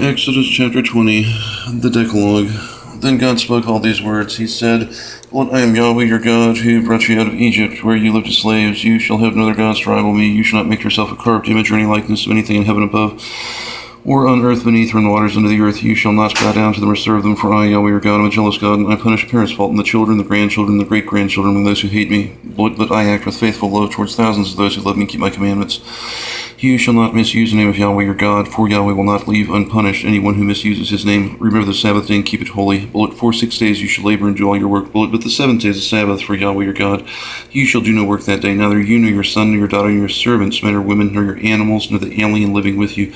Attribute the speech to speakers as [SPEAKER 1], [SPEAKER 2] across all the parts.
[SPEAKER 1] Exodus chapter 20, the Decalogue. Then God spoke all these words. He said, "Behold, I am Yahweh your God, who brought you out of Egypt, where you lived as slaves. You shall have no other gods to rival me. You shall not make yourself a carved image or any likeness of anything in heaven above, or on earth beneath, or in the waters under the earth. You shall not bow down to them or serve them, for I, Yahweh your God, am a jealous God, and I punish parents' fault in the children, the grandchildren, the great-grandchildren, among those who hate me. But I act with faithful love towards thousands of those who love me and keep my commandments. You shall not misuse the name of Yahweh your God, for Yahweh will not leave unpunished anyone who misuses his name. Remember the Sabbath day and keep it holy. For 6 days you shall labor and do all your work. But the seventh day is a Sabbath for Yahweh your God. You shall do no work that day, neither you nor your son, nor your daughter, nor your servants, men or women, nor your animals, nor the alien living with you.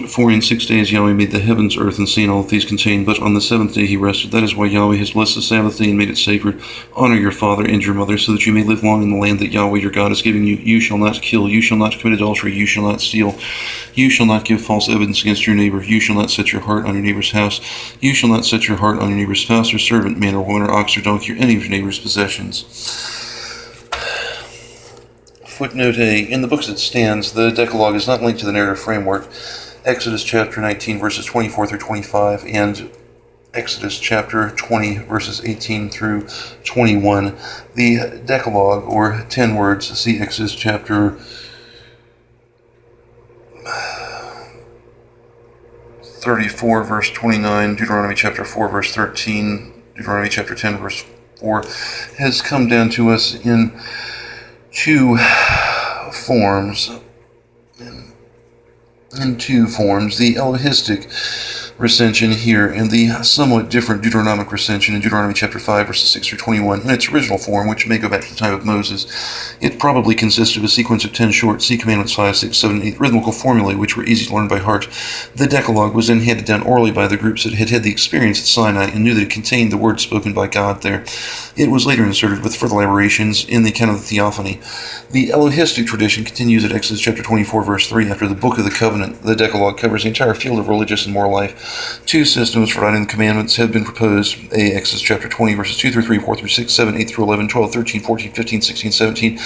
[SPEAKER 1] For in 6 days Yahweh made the heavens, earth, and sea, and all that these contain. But on the seventh day he rested. That is why Yahweh has blessed the Sabbath day and made it sacred. Honor your father and your mother, so that you may live long in the land that Yahweh your God is giving you. You shall not kill. You shall not commit adultery. You shall not steal. You shall not give false evidence against your neighbor. You shall not set your heart on your neighbor's house. You shall not set your heart on your neighbor's spouse or servant, man or woman or ox or donkey, or any of your neighbor's possessions." Footnote A. In the book as it stands, the Decalogue is not linked to the narrative framework. Exodus chapter 19, verses 24 through 25, and Exodus chapter 20, verses 18 through 21. The Decalogue, or 10 words, see Exodus chapter 34, verse 29, Deuteronomy chapter 4, verse 13, Deuteronomy chapter 10, verse 4, has come down to us in two forms. The Elohistic recension here and the somewhat different Deuteronomic recension in Deuteronomy chapter 5, verses 6 through 21. In its original form, which may go back to the time of Moses, it probably consisted of a sequence of 10 short C commandments 5, 6, 7, 8 rhythmical formulae which were easy to learn by heart. The Decalogue was then handed down orally by the groups that had had the experience at Sinai and knew that it contained the words spoken by God there. It was later inserted with further elaborations in the account of the Theophany. The Elohistic tradition continues at Exodus chapter 24, verse 3. After the Book of the Covenant, the Decalogue covers the entire field of religious and moral life. Two systems for writing the commandments have been proposed. A. Exodus chapter 20, verses 2 through 3, 4 through 6, 7, 8 through 11, 12, 13, 14, 15, 16, 17.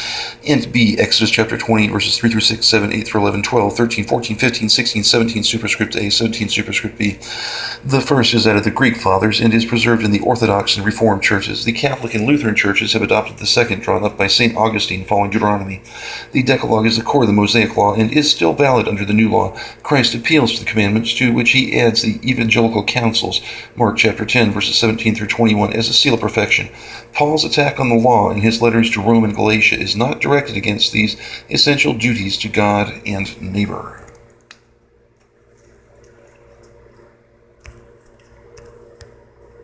[SPEAKER 1] And B. Exodus chapter 20, verses 3 through 6, 7, 8 through 11, 12, 13, 14, 15, 16, 17, superscript A, 17, superscript B. The first is that of the Greek fathers and is preserved in the Orthodox and Reformed churches. The Catholic and Lutheran churches have adopted the second, drawn up by St. Augustine following Deuteronomy. The Decalogue is the core of the Mosaic Law and is still valid under the new law. Christ appeals to the commandments, to which he adds the evangelical counsels, Mark chapter 10, verses 17 through 21, as a seal of perfection. Paul's attack on the law in his letters to Rome and Galatia is not directed against these essential duties to God and neighbor.